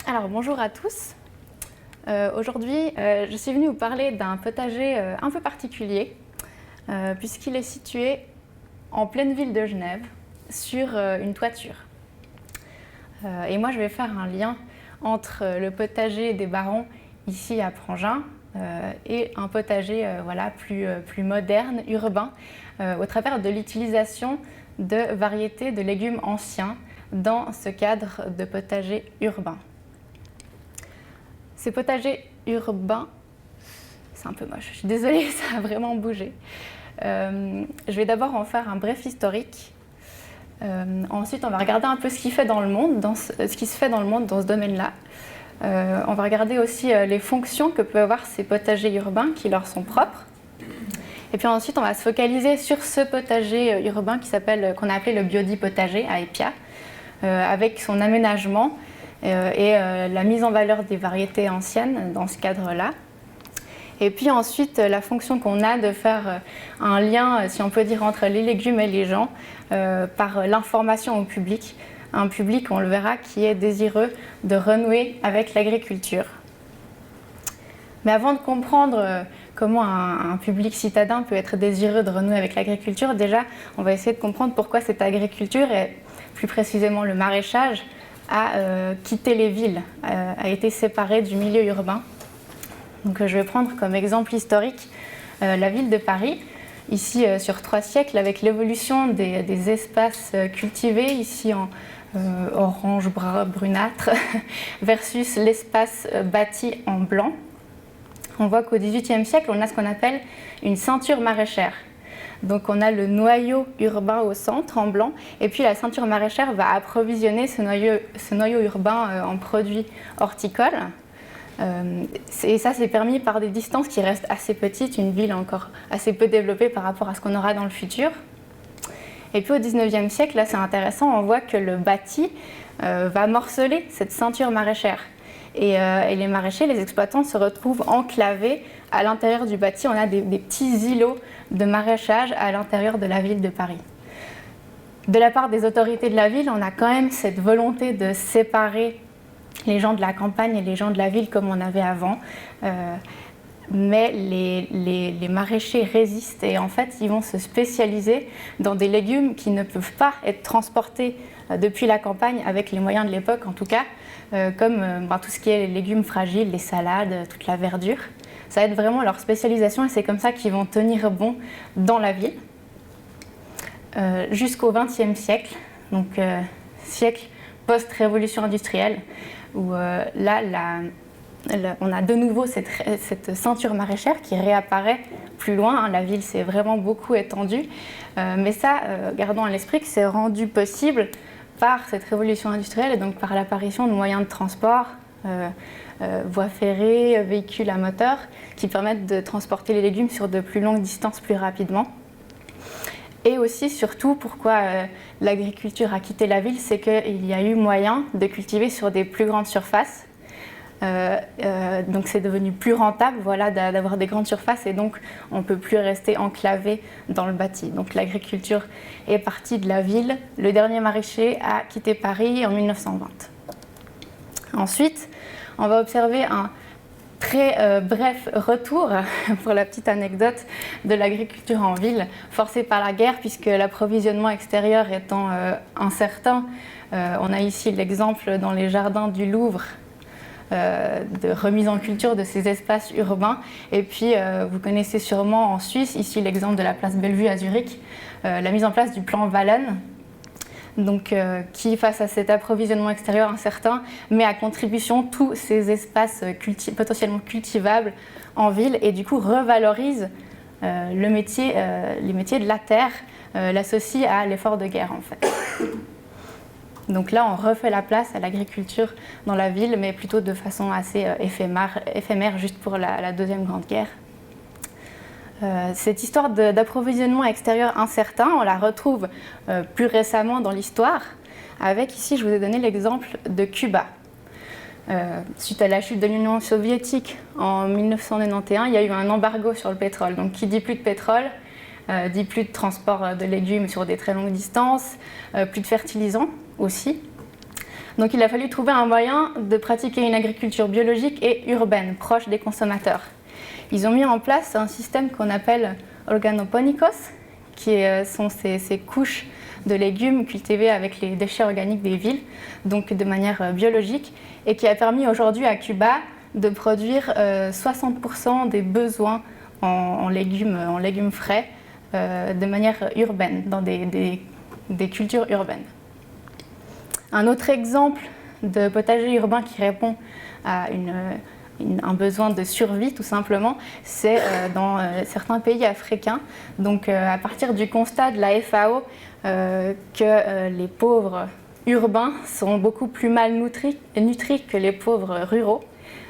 Alors bonjour à tous. Aujourd'hui, je suis venue vous parler d'un potager un peu particulier, puisqu'il est situé en pleine ville de Genève, sur une toiture. Et moi, je vais faire un lien entre le potager des Barons, ici à Prangin, et un potager plus moderne, urbain, au travers de l'utilisation de variétés de légumes anciens dans ce cadre de potager urbain. Ces potagers urbains, c'est un peu moche, je suis désolée, ça a vraiment bougé. Je vais d'abord en faire un bref historique. Ensuite, on va regarder un peu ce qui se fait dans le monde dans ce domaine-là. On va regarder aussi les fonctions que peuvent avoir ces potagers urbains qui leur sont propres. Et puis ensuite, on va se focaliser sur ce potager urbain qu'on a appelé le Biodi potager à Épia, avec son aménagement et la mise en valeur des variétés anciennes dans ce cadre-là. Et puis ensuite, la fonction qu'on a de faire un lien, si on peut dire, entre les légumes et les gens par l'information au public. Un public, on le verra, qui est désireux de renouer avec l'agriculture. Mais avant de comprendre comment un public citadin peut être désireux de renouer avec l'agriculture, déjà, on va essayer de comprendre pourquoi cette agriculture, et plus précisément le maraîchage, a quitté les villes, a été séparé du milieu urbain. Donc, je vais prendre comme exemple historique la ville de Paris, ici sur 3 siècles, avec l'évolution des espaces cultivés, ici en orange brunâtre, versus l'espace bâti en blanc. On voit qu'au XVIIIe siècle, on a ce qu'on appelle une ceinture maraîchère. Donc on a le noyau urbain au centre en blanc, et puis la ceinture maraîchère va approvisionner ce noyau urbain en produits horticoles. Et ça, c'est permis par des distances qui restent assez petites, une ville encore assez peu développée par rapport à ce qu'on aura dans le futur. Et puis au XIXe siècle, là c'est intéressant, on voit que le bâti va morceler cette ceinture maraîchère. Et les maraîchers, les exploitants se retrouvent enclavés à l'intérieur du bâti. On a des petits îlots de maraîchage à l'intérieur de la ville de Paris. De la part des autorités de la ville, on a quand même cette volonté de séparer les gens de la campagne et les gens de la ville comme on avait avant. Mais les maraîchers résistent et en fait, ils vont se spécialiser dans des légumes qui ne peuvent pas être transportés depuis la campagne avec les moyens de l'époque en tout cas, comme tout ce qui est les légumes fragiles, les salades, toute la verdure. Ça va être vraiment leur spécialisation et c'est comme ça qu'ils vont tenir bon dans la ville. Jusqu'au XXe siècle, donc siècle post-révolution industrielle, où on a de nouveau cette ceinture maraîchère qui réapparaît plus loin. La ville s'est vraiment beaucoup étendue, mais ça, gardons à l'esprit que c'est rendu possible par cette révolution industrielle et donc par l'apparition de moyens de transport, voies ferrées, véhicules à moteur, qui permettent de transporter les légumes sur de plus longues distances plus rapidement. Et aussi, surtout, pourquoi l'agriculture a quitté la ville, c'est qu'il y a eu moyen de cultiver sur des plus grandes surfaces. Donc c'est devenu plus rentable d'avoir des grandes surfaces et donc on ne peut plus rester enclavé dans le bâti. Donc l'agriculture est partie de la ville. Le dernier maraîcher a quitté Paris en 1920. Ensuite, on va observer un très bref retour, pour la petite anecdote, de l'agriculture en ville, forcée par la guerre puisque l'approvisionnement extérieur étant incertain. On a ici l'exemple dans les jardins du Louvre de remise en culture de ces espaces urbains. Et puis, vous connaissez sûrement en Suisse, ici l'exemple de la place Bellevue à Zurich, la mise en place du plan Wallen, donc, qui, face à cet approvisionnement extérieur incertain, met à contribution tous ces espaces potentiellement cultivables en ville et du coup revalorise les métiers de la terre, l'associe à l'effort de guerre en fait. Donc là, on refait la place à l'agriculture dans la ville, mais plutôt de façon assez éphémère juste pour la Deuxième Grande Guerre. Cette histoire d'approvisionnement extérieur incertain, on la retrouve plus récemment dans l'histoire, avec ici, je vous ai donné l'exemple de Cuba. Suite à la chute de l'Union soviétique en 1991, il y a eu un embargo sur le pétrole. Donc qui dit plus de pétrole, dit plus de transport de légumes sur des très longues distances, plus de fertilisants aussi. Donc il a fallu trouver un moyen de pratiquer une agriculture biologique et urbaine, proche des consommateurs. Ils ont mis en place un système qu'on appelle organoponikos, qui sont ces couches de légumes cultivés avec les déchets organiques des villes, donc de manière biologique, et qui a permis aujourd'hui à Cuba de produire 60% des besoins en légumes frais de manière urbaine, dans des cultures urbaines. Un autre exemple de potager urbain qui répond à un besoin de survie tout simplement, c'est dans certains pays africains. Donc à partir du constat de la FAO que les pauvres urbains sont beaucoup plus mal nutris que les pauvres ruraux,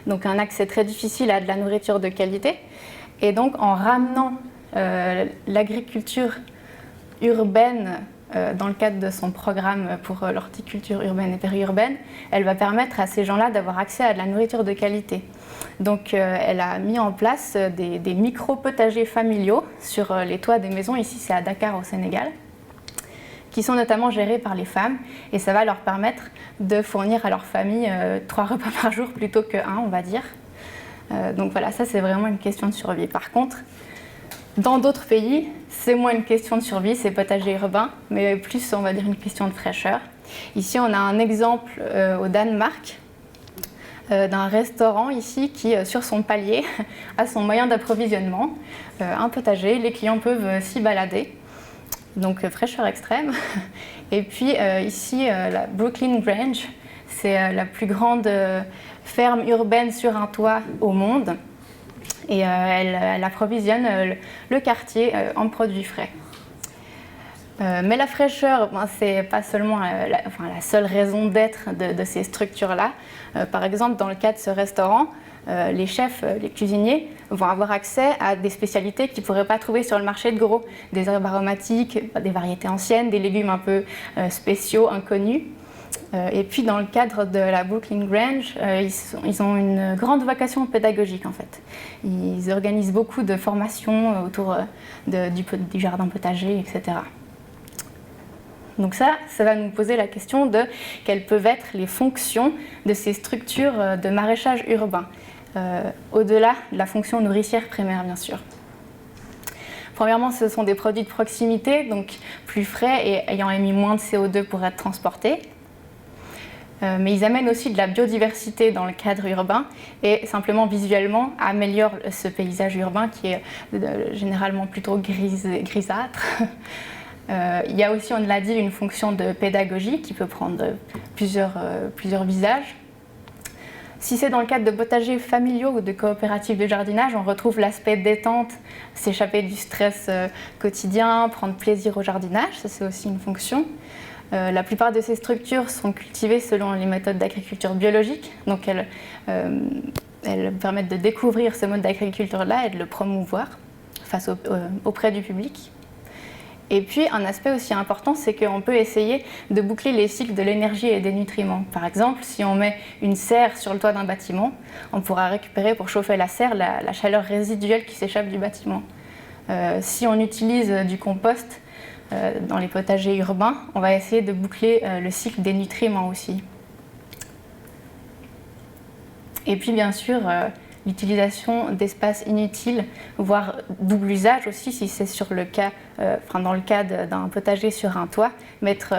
donc un accès très difficile à de la nourriture de qualité. Et donc en ramenant l'agriculture urbaine dans le cadre de son programme pour l'horticulture urbaine et périurbaine, elle va permettre à ces gens-là d'avoir accès à de la nourriture de qualité. Donc elle a mis en place des micro-potagers familiaux sur les toits des maisons, ici c'est à Dakar au Sénégal, qui sont notamment gérés par les femmes, et ça va leur permettre de fournir à leur famille 3 repas par jour plutôt que 1, on va dire. Donc voilà, ça c'est vraiment une question de survie. Par contre, dans d'autres pays, c'est moins une question de survie, c'est potager urbain, mais plus, on va dire, une question de fraîcheur. Ici, on a un exemple au Danemark d'un restaurant ici qui, sur son palier, a son moyen d'approvisionnement, un potager. Les clients peuvent s'y balader, donc fraîcheur extrême. Et puis ici, la Brooklyn Grange, c'est la plus grande ferme urbaine sur un toit au monde. Et elle approvisionne le quartier en produits frais. Mais la fraîcheur, c'est pas seulement la seule raison d'être de ces structures-là. Par exemple, dans le cas de ce restaurant, les chefs, les cuisiniers vont avoir accès à des spécialités qu'ils ne pourraient pas trouver sur le marché de gros. Des herbes aromatiques, des variétés anciennes, des légumes un peu spéciaux, inconnus. Et puis dans le cadre de la Brooklyn Grange, ils ont une grande vocation pédagogique en fait. Ils organisent beaucoup de formations autour du jardin potager, etc. Donc ça va nous poser la question de quelles peuvent être les fonctions de ces structures de maraîchage urbain, au-delà de la fonction nourricière primaire bien sûr. Premièrement, ce sont des produits de proximité, donc plus frais et ayant émis moins de CO2 pour être transportés. Mais ils amènent aussi de la biodiversité dans le cadre urbain et simplement visuellement améliorent ce paysage urbain qui est généralement plutôt grisâtre. Il y a aussi, on l'a dit, une fonction de pédagogie qui peut prendre plusieurs visages. Si c'est dans le cadre de potagers familiaux ou de coopératives de jardinage, on retrouve l'aspect détente, s'échapper du stress quotidien, prendre plaisir au jardinage, ça c'est aussi une fonction. La plupart de ces structures sont cultivées selon les méthodes d'agriculture biologique, donc elles permettent de découvrir ce mode d'agriculture-là et de le promouvoir auprès du public. Et puis un aspect aussi important, c'est qu'on peut essayer de boucler les cycles de l'énergie et des nutriments. Par exemple, si on met une serre sur le toit d'un bâtiment, on pourra récupérer pour chauffer la serre la chaleur résiduelle qui s'échappe du bâtiment. Si on utilise du compost dans les potagers urbains, on va essayer de boucler le cycle des nutriments aussi. Et puis bien sûr, l'utilisation d'espaces inutiles, voire double usage aussi, si c'est dans le cas d'un potager sur un toit, mettre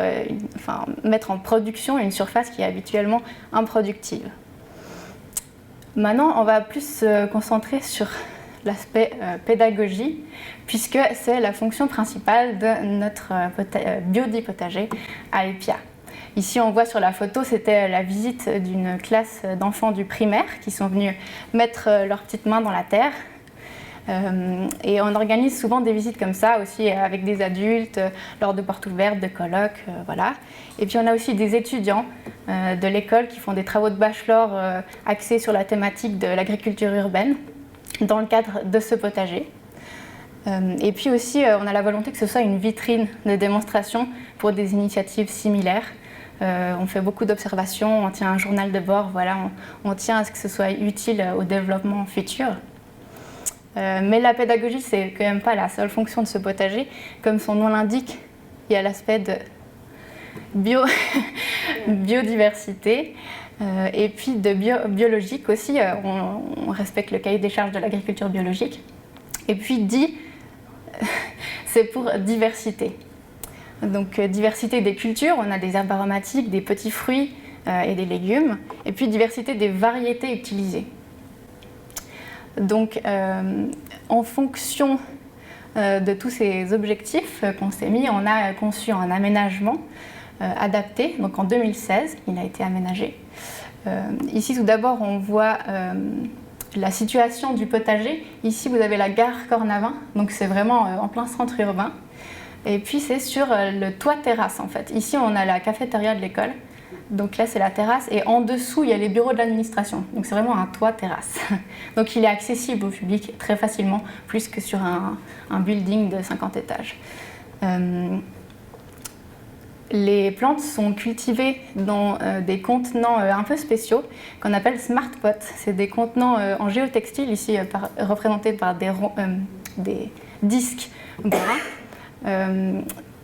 en production une surface qui est habituellement improductive. Maintenant, on va plus se concentrer sur l'aspect pédagogie, puisque c'est la fonction principale de notre biodipotager à Epia. Ici, on voit sur la photo, c'était la visite d'une classe d'enfants du primaire qui sont venus mettre leurs petites mains dans la terre. Et on organise souvent des visites comme ça aussi avec des adultes, lors de portes ouvertes, de colloques, voilà. Et puis on a aussi des étudiants de l'école qui font des travaux de bachelor axés sur la thématique de l'agriculture urbaine dans le cadre de ce potager. Et puis aussi, on a la volonté que ce soit une vitrine de démonstration pour des initiatives similaires. On fait beaucoup d'observations, on tient un journal de bord, voilà, on tient à ce que ce soit utile au développement futur. Mais la pédagogie, c'est quand même pas la seule fonction de ce potager. Comme son nom l'indique, il y a l'aspect biodiversité, et puis de biologique aussi, on respecte le cahier des charges de l'agriculture biologique. Et puis c'est pour diversité. Donc diversité des cultures, on a des herbes aromatiques, des petits fruits et des légumes, et puis diversité des variétés utilisées. Donc en fonction de tous ces objectifs qu'on s'est mis, on a conçu un aménagement adapté. Donc en 2016, il a été aménagé. Ici, tout d'abord, on voit la situation du potager. Ici, vous avez la gare Cornavin, donc c'est vraiment en plein centre urbain. Et puis, c'est sur le toit terrasse, en fait. Ici, on a la cafétéria de l'école. Donc là, c'est la terrasse. Et en dessous, il y a les bureaux de l'administration. Donc c'est vraiment un toit terrasse. Donc il est accessible au public très facilement, plus que sur un building de 50 étages. Les plantes sont cultivées dans des contenants un peu spéciaux qu'on appelle smart pots. C'est des contenants en géotextile, ici représentés par des disques bruns.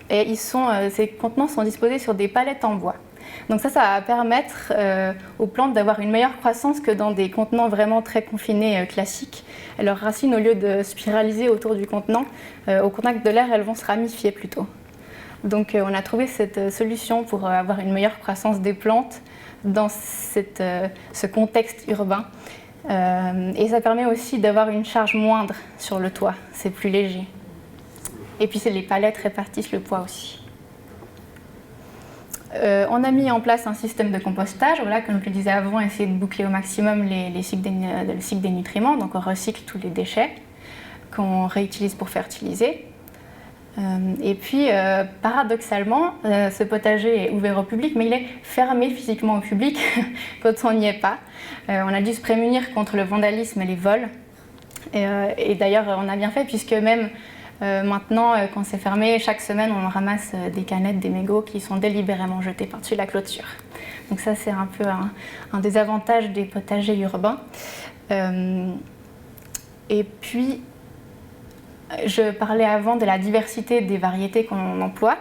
Et ces contenants sont disposés sur des palettes en bois. Donc ça va permettre aux plantes d'avoir une meilleure croissance que dans des contenants vraiment très confinés classiques. Leurs racines, au lieu de spiraliser autour du contenant, au contact de l'air, elles vont se ramifier plutôt. Donc on a trouvé cette solution pour avoir une meilleure croissance des plantes dans ce contexte urbain. Et ça permet aussi d'avoir une charge moindre sur le toit, c'est plus léger. Et puis les palettes répartissent le poids aussi. On a mis en place un système de compostage, voilà, comme je le disais avant, essayer de boucler au maximum le cycle des nutriments, donc on recycle tous les déchets qu'on réutilise pour fertiliser. Et puis, paradoxalement, ce potager est ouvert au public, mais il est fermé physiquement au public quand on n'y est pas. On a dû se prémunir contre le vandalisme et les vols. Et d'ailleurs, on a bien fait, puisque même maintenant, quand c'est fermé, chaque semaine, on ramasse des canettes, des mégots qui sont délibérément jetés par-dessus la clôture. Donc ça, c'est un peu un des avantages des potagers urbains. Et puis, je parlais avant de la diversité des variétés qu'on emploie.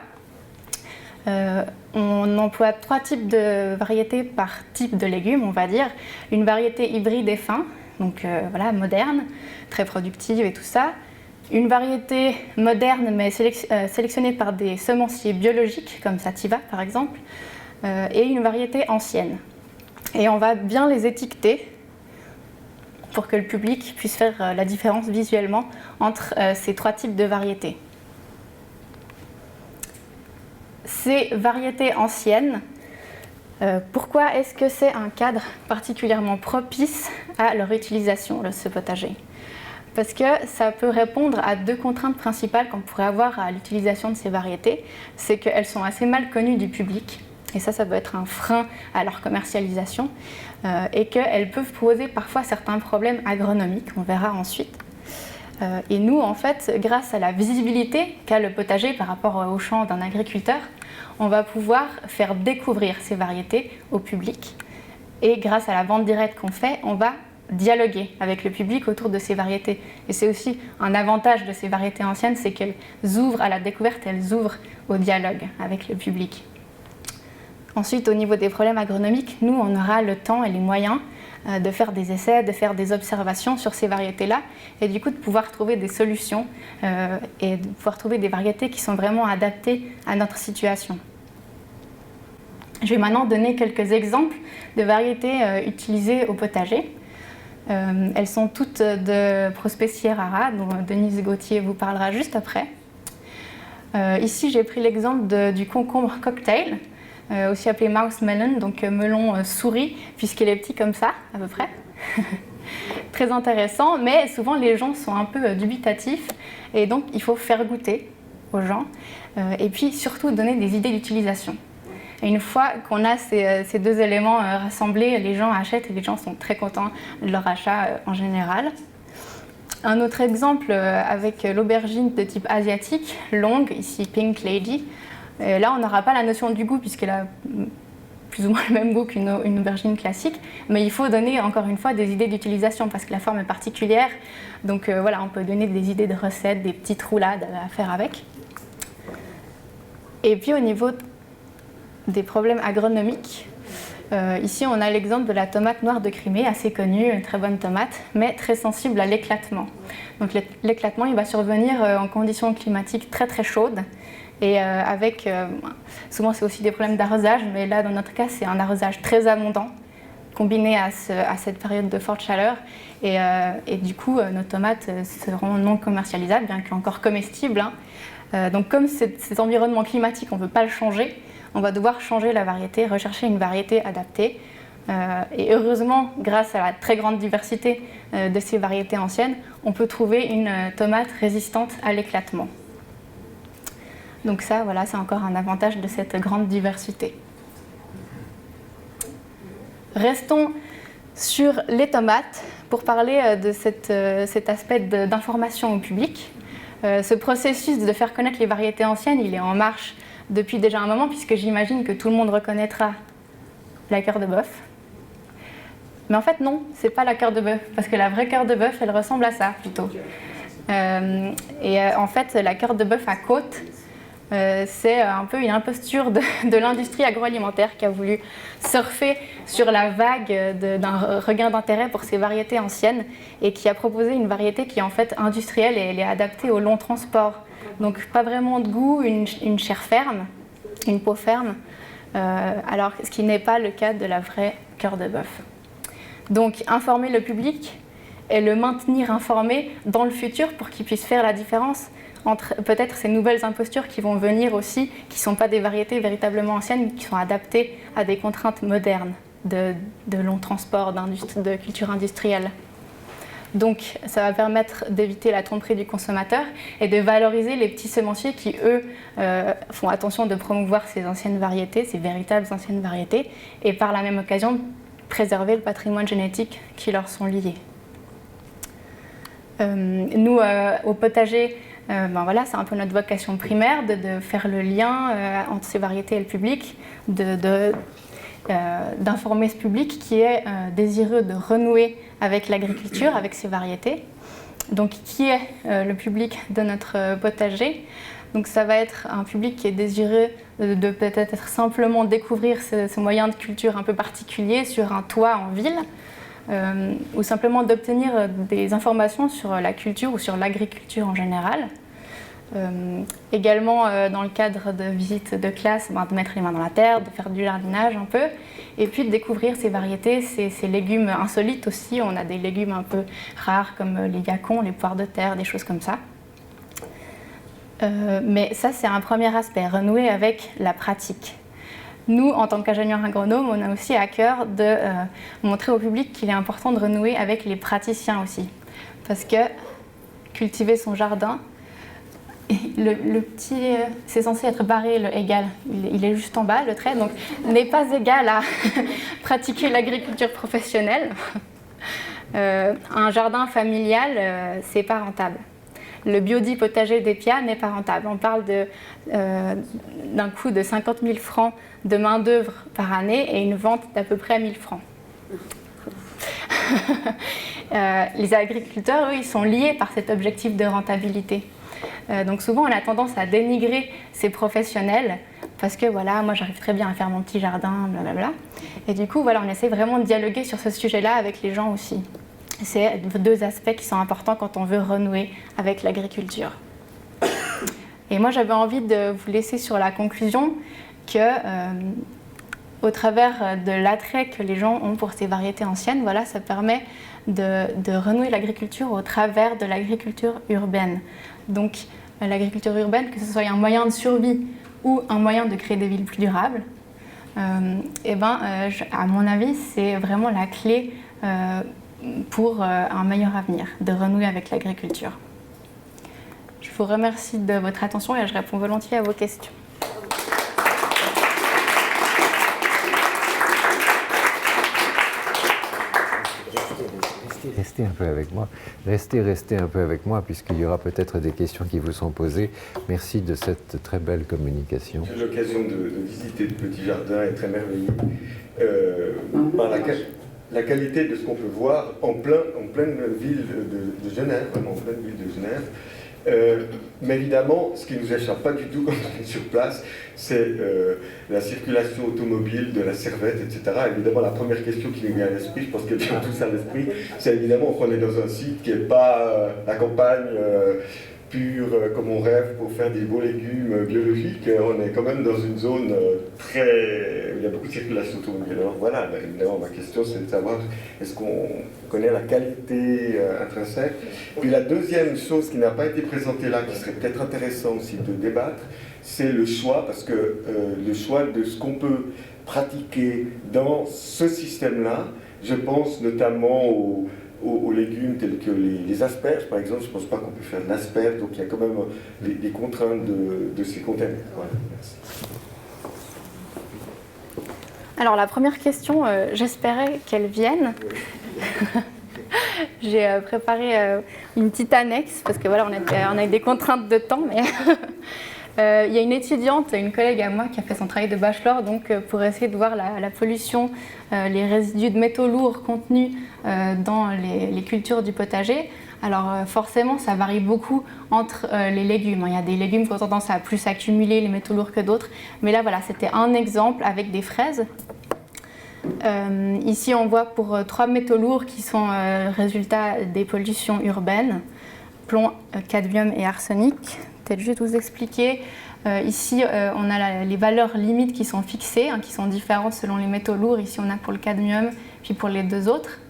On emploie 3 types de variétés par type de légumes, on va dire. Une variété hybride et fin, donc voilà, moderne, très productive et tout ça. Une variété moderne mais sélectionnée par des semenciers biologiques, comme Sativa par exemple. Et une variété ancienne. Et on va bien les étiqueter pour que le public puisse faire la différence visuellement entre ces 3 types de variétés. Ces variétés anciennes, pourquoi est-ce que c'est un cadre particulièrement propice à leur utilisation, ce potager? Parce que ça peut répondre à 2 contraintes principales qu'on pourrait avoir à l'utilisation de ces variétés. C'est qu'elles sont assez mal connues du public, et ça peut être un frein à leur commercialisation, et qu'elles peuvent poser parfois certains problèmes agronomiques, on verra ensuite. Et nous, en fait, grâce à la visibilité qu'a le potager par rapport au champ d'un agriculteur, on va pouvoir faire découvrir ces variétés au public. Et grâce à la vente directe qu'on fait, on va dialoguer avec le public autour de ces variétés. Et c'est aussi un avantage de ces variétés anciennes, c'est qu'elles ouvrent à la découverte, elles ouvrent au dialogue avec le public. Ensuite, au niveau des problèmes agronomiques, nous, on aura le temps et les moyens de faire des essais, de faire des observations sur ces variétés-là, et du coup de pouvoir trouver des solutions et de pouvoir trouver des variétés qui sont vraiment adaptées à notre situation. Je vais maintenant donner quelques exemples de variétés utilisées au potager. Elles sont toutes de Prospecie rara, dont Denise Gauthier vous parlera juste après. Ici, j'ai pris l'exemple du concombre cocktail, aussi appelé mouse melon, donc melon souris, puisqu'il est petit comme ça, à peu près. Très intéressant, mais souvent les gens sont un peu dubitatifs, et donc il faut faire goûter aux gens, et puis surtout donner des idées d'utilisation. Et une fois qu'on a ces 2 éléments rassemblés, les gens achètent et les gens sont très contents de leur achat en général. Un autre exemple avec l'aubergine de type asiatique, longue, ici Pink Lady. Là, on n'aura pas la notion du goût puisqu'elle a plus ou moins le même goût qu'une aubergine classique, mais il faut donner encore une fois des idées d'utilisation parce que la forme est particulière. Donc voilà, on peut donner des idées de recettes, des petites roulades à faire avec. Et puis au niveau des problèmes agronomiques. Ici, on a l'exemple de la tomate noire de Crimée, assez connue, une très bonne tomate, mais très sensible à l'éclatement. Donc l'éclatement, il va survenir en conditions climatiques très très chaudes et souvent c'est aussi des problèmes d'arrosage, mais là dans notre cas c'est un arrosage très abondant combiné à cette période de forte chaleur et du coup nos tomates seront non commercialisables, bien qu'encore comestibles. Donc comme cet environnement climatique, on ne peut pas le changer, on va devoir changer la variété, rechercher une variété adaptée. Et heureusement, grâce à la très grande diversité de ces variétés anciennes, on peut trouver une tomate résistante à l'éclatement. Donc ça, voilà, c'est encore un avantage de cette grande diversité. Restons sur les tomates pour parler de cet aspect d'information au public. Ce processus de faire connaître les variétés anciennes, il est en marche depuis déjà un moment, puisque j'imagine que tout le monde reconnaîtra la cœur de bœuf. Mais en fait, non, c'est pas la cœur de bœuf, parce que la vraie cœur de bœuf, elle ressemble à ça plutôt. En fait, la cœur de bœuf à côte, c'est un peu une imposture de l'industrie agroalimentaire qui a voulu surfer sur la vague d'un regain d'intérêt pour ces variétés anciennes et qui a proposé une variété qui est en fait industrielle et elle est adaptée au long transport. Donc pas vraiment de goût, une chair ferme, une peau ferme, alors ce qui n'est pas le cas de la vraie cœur de bœuf. Donc informer le public et le maintenir informé dans le futur pour qu'il puisse faire la différence entre peut-être ces nouvelles impostures qui vont venir aussi, qui ne sont pas des variétés véritablement anciennes, mais qui sont adaptées à des contraintes modernes de long transport, de culture industrielle. Donc ça va permettre d'éviter la tromperie du consommateur et de valoriser les petits semenciers qui, eux, font attention de promouvoir ces anciennes variétés, ces véritables anciennes variétés, et par la même occasion préserver le patrimoine génétique qui leur sont liés. Nous, au potager, voilà, c'est un peu notre vocation primaire de faire le lien entre ces variétés et le public, d'informer ce public qui est désireux de renouer avec l'agriculture, avec ces variétés. Donc, qui est le public de notre potager? Donc, ça va être un public qui est désireux de peut-être simplement découvrir ce moyen de culture un peu particulier sur un toit en ville, ou simplement d'obtenir des informations sur la culture ou sur l'agriculture en général. Également dans le cadre de visites de classe, de mettre les mains dans la terre, de faire du jardinage un peu, et puis de découvrir ces variétés, ces légumes insolites aussi. On a des légumes un peu rares comme les yacons, les poires de terre, des choses comme ça. Mais ça, c'est un premier aspect, renouer avec la pratique. Nous, en tant qu'ingénieurs agronomes, on a aussi à cœur de montrer au public qu'il est important de renouer avec les praticiens aussi. Parce que cultiver son jardin, le petit, c'est censé être barré, le égal, il est juste en bas, le trait, donc n'est pas égal à pratiquer l'agriculture professionnelle. Un jardin familial, c'est pas rentable. Le biodie potager d'Épia n'est pas rentable. On parle d'un coût de 50 000 francs de main-d'œuvre par année et une vente d'à peu près 1 000 francs. Les agriculteurs, eux, ils sont liés par cet objectif de rentabilité. Donc souvent, on a tendance à dénigrer ces professionnels parce que voilà, moi j'arrive très bien à faire mon petit jardin, blablabla. Et du coup, voilà, on essaie vraiment de dialoguer sur ce sujet-là avec les gens aussi. C'est deux aspects qui sont importants quand on veut renouer avec l'agriculture. Et moi, j'avais envie de vous laisser sur la conclusion que, au travers de l'attrait que les gens ont pour ces variétés anciennes, voilà, ça permet de renouer l'agriculture au travers de l'agriculture urbaine. Donc, l'agriculture urbaine, que ce soit un moyen de survie ou un moyen de créer des villes plus durables, à mon avis, c'est vraiment la clé pour un meilleur avenir, de renouer avec l'agriculture. Je vous remercie de votre attention et je réponds volontiers à vos questions. Restez un peu avec moi. Restez un peu avec moi, puisqu'il y aura peut-être des questions qui vous sont posées. Merci de cette très belle communication. J'ai eu l'occasion de visiter le petit jardin et très merveilleux par la qualité de ce qu'on peut voir en pleine ville de Genève, vraiment en pleine ville de Genève. Mais évidemment, ce qui ne nous échappe pas du tout quand on est sur place, c'est la circulation automobile de la Servette, etc. Évidemment, la première question qui nous vient à l'esprit, je pense qu'elle vient tous à l'esprit, c'est évidemment qu'on est dans un site qui n'est pas la campagne pure comme on rêve pour faire des beaux légumes biologiques. On est quand même dans une zone où il y a beaucoup de circulation automobile. Alors voilà, évidemment, ma question c'est de savoir est-ce qu'on connaît la qualité intrinsèque. Puis la deuxième chose qui n'a pas été présentée là, qui serait peut-être intéressant aussi de débattre, c'est le choix, parce que le choix de ce qu'on peut pratiquer dans ce système-là, je pense notamment aux légumes tels que les asperges, par exemple. Je ne pense pas qu'on peut faire de l'asperge, donc il y a quand même des contraintes de ces containers. Voilà, merci. Alors la première question, j'espérais qu'elle vienne. J'ai préparé une petite annexe, parce que voilà, on a eu des contraintes de temps, mais il y a une étudiante, une collègue à moi qui a fait son travail de bachelor, donc pour essayer de voir la pollution, les résidus de métaux lourds contenus dans les cultures du potager. Alors forcément, ça varie beaucoup entre les légumes. Il y a des légumes qui ont tendance à plus accumuler les métaux lourds que d'autres, mais là voilà, c'était un exemple avec des fraises. Ici, on voit pour 3 métaux lourds qui sont résultats des pollutions urbaines, plomb, cadmium et arsenic. Peut-être juste vous expliquer. Ici, on a les valeurs limites qui sont fixées, qui sont différentes selon les métaux lourds. Ici, on a pour le cadmium, puis pour les 2 autres.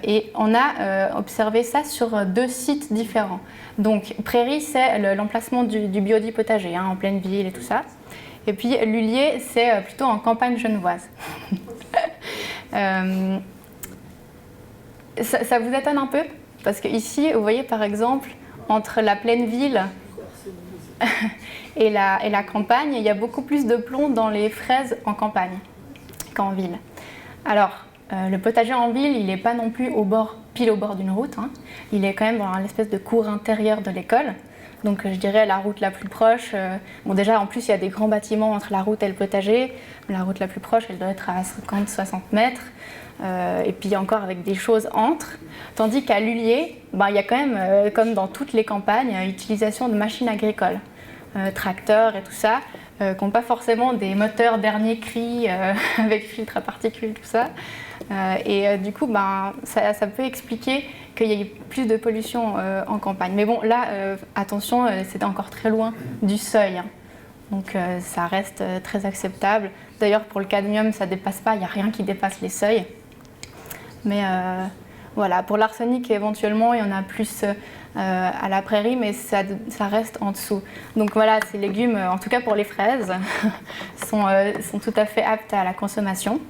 Et on a observé ça sur 2 sites différents. Donc, Prairie, c'est l'emplacement du biodie potager, en pleine ville et tout ça. Et puis, Lullier, c'est plutôt en campagne genevoise. Ça vous étonne un peu? Parce que ici, vous voyez par exemple, entre la pleine ville et la campagne, il y a beaucoup plus de plomb dans les fraises en campagne qu'en ville. Alors, le potager en ville, il n'est pas non plus pile au bord d'une route. Il est quand même dans l'espèce de cour intérieure de l'école. Donc je dirais la route la plus proche. Bon, déjà, en plus, il y a des grands bâtiments entre la route et le potager. La route la plus proche, elle doit être à 50-60 mètres. Et puis encore avec des choses entre. Tandis qu'à Lullier, il y a quand même, comme dans toutes les campagnes, utilisation de machines agricoles, tracteurs et tout ça, qui n'ont pas forcément des moteurs dernier cri avec filtre à particules, tout ça. Et du coup, ça peut expliquer qu'il y ait plus de pollution en campagne. Mais bon, là, attention, c'est encore très loin du seuil. Donc ça reste très acceptable. D'ailleurs, pour le cadmium, ça ne dépasse pas, il n'y a rien qui dépasse les seuils. Mais voilà, pour l'arsenic, éventuellement, il y en a plus à la prairie, mais ça reste en dessous. Donc voilà, ces légumes, en tout cas pour les fraises, sont tout à fait aptes à la consommation.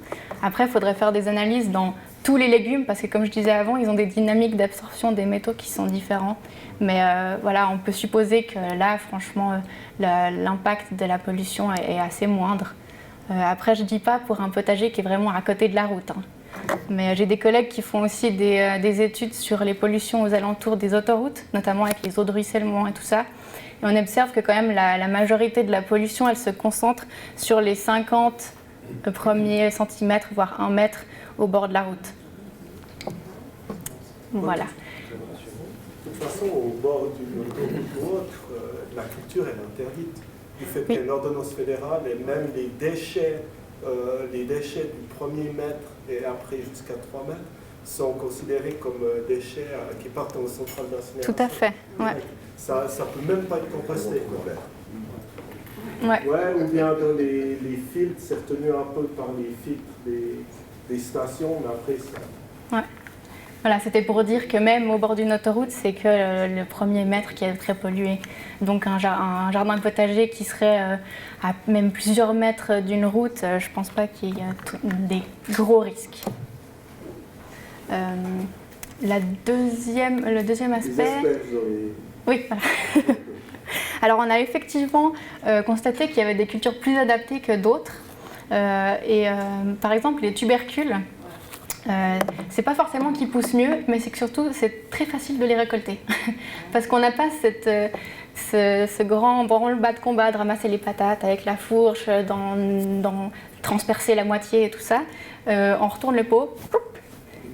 Après, il faudrait faire des analyses dans tous les légumes, parce que comme je disais avant, ils ont des dynamiques d'absorption des métaux qui sont différents. Mais voilà, on peut supposer que là, franchement, l'impact de la pollution est assez moindre. Après, je ne dis pas pour un potager qui est vraiment à côté de la route. Mais j'ai des collègues qui font aussi des études sur les pollutions aux alentours des autoroutes, notamment avec les eaux de ruissellement et tout ça. Et on observe que quand même la majorité de la pollution, elle se concentre sur les 50 premiers centimètres, voire 1 mètre au bord de la route. Voilà. De toute façon, au bord d'une autoroute ou autre, la culture est interdite. Du fait qu'il y a une ordonnance fédérale et même les déchets du premier mètre et après jusqu'à 3 mètres sont considérés comme déchets qui partent en centrale d'incinération. Tout à fait, ouais. Ça peut même pas être composté. Ouais. Ouais, ou bien dans les filtres, c'est retenu un peu par les filtres des stations, mais après ça... Ouais. Voilà, c'était pour dire que même au bord d'une autoroute, c'est que le premier mètre qui est très pollué. Donc un jardin potager qui serait à même plusieurs mètres d'une route, je ne pense pas qu'il y ait des gros risques. Le deuxième aspect... Oui, voilà. Alors on a effectivement constaté qu'il y avait des cultures plus adaptées que d'autres. Par exemple, les tubercules, c'est pas forcément qu'ils poussent mieux, mais c'est que surtout c'est très facile de les récolter. Parce qu'on n'a pas ce grand branle-bas de combat de ramasser les patates avec la fourche, transpercer la moitié et tout ça. On retourne le pot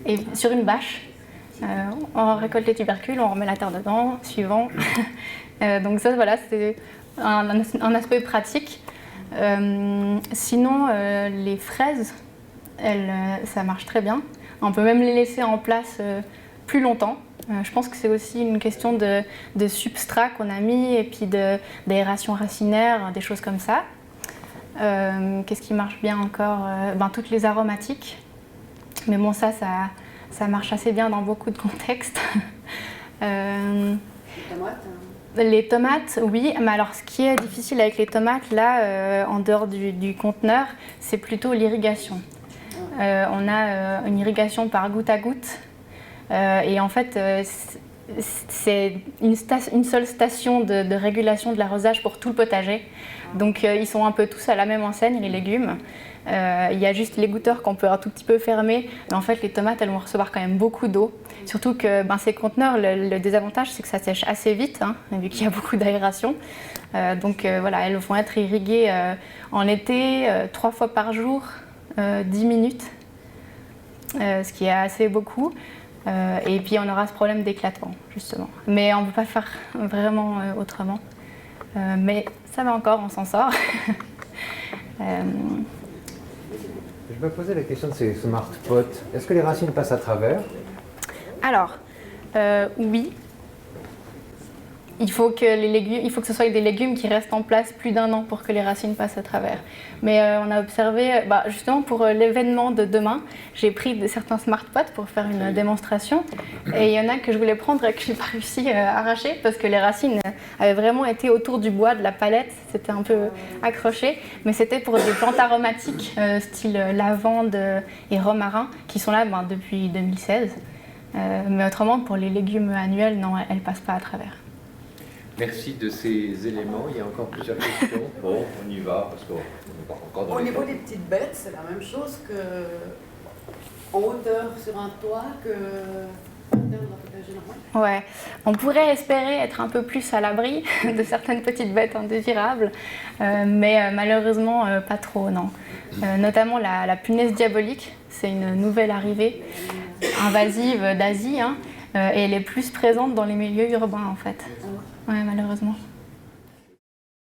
et sur une bâche. On récolte les tubercules, on remet la terre dedans, suivant. Donc ça, voilà, c'est un aspect pratique. Sinon, les fraises, ça marche très bien. On peut même les laisser en place plus longtemps. Je pense que c'est aussi une question de substrat qu'on a mis et puis d'aération racinaire, des choses comme ça. Qu'est-ce qui marche bien encore? Toutes les aromatiques. Mais bon, ça marche assez bien dans beaucoup de contextes. Les tomates, Les tomates, oui. Mais alors, ce qui est difficile avec les tomates, là, en dehors du conteneur, c'est plutôt l'irrigation. On a une irrigation par goutte à goutte. Et en fait, c'est une seule station de régulation de l'arrosage pour tout le potager. Donc, ils sont un peu tous à la même enseigne, les légumes. Il y a juste l'égoutteur qu'on peut un tout petit peu fermer. Mais en fait, les tomates, elles vont recevoir quand même beaucoup d'eau. Surtout que ces conteneurs, le désavantage, c'est que ça sèche assez vite, hein, vu qu'il y a beaucoup d'aération. Donc voilà, elles vont être irriguées en été 3 fois par jour, 10 minutes, ce qui est assez beaucoup. Et puis on aura ce problème d'éclatement, justement. Mais on ne peut pas faire vraiment autrement. Mais ça va encore, on s'en sort. Je me posais la question de ces smart pots. Est-ce que les racines passent à travers? Alors, oui. Il faut que ce soit des légumes qui restent en place plus d'1 an pour que les racines passent à travers. Mais on a observé, justement pour l'événement de demain, j'ai pris certains smart pots pour faire une démonstration. Et il y en a que je voulais prendre et que je n'ai pas réussi à arracher parce que les racines avaient vraiment été autour du bois, de la palette. C'était un peu accroché. Mais c'était pour des plantes aromatiques, style lavande et romarin, qui sont là depuis 2016. Mais autrement, pour les légumes annuels, non, elles ne passent pas à travers. Merci de ces éléments. Il y a encore plusieurs questions. Bon, on y va parce qu'on n'est pas encore dans Au les niveau temps. des petites bêtes, c'est la même chose que en hauteur sur un toit que en termes de potager normal. Ouais, on pourrait espérer être un peu plus à l'abri de certaines petites bêtes indésirables, mais malheureusement pas trop, non. Notamment la punaise diabolique, c'est une nouvelle arrivée invasive d'Asie, hein, et elle est plus présente dans les milieux urbains en fait. Ouais, malheureusement.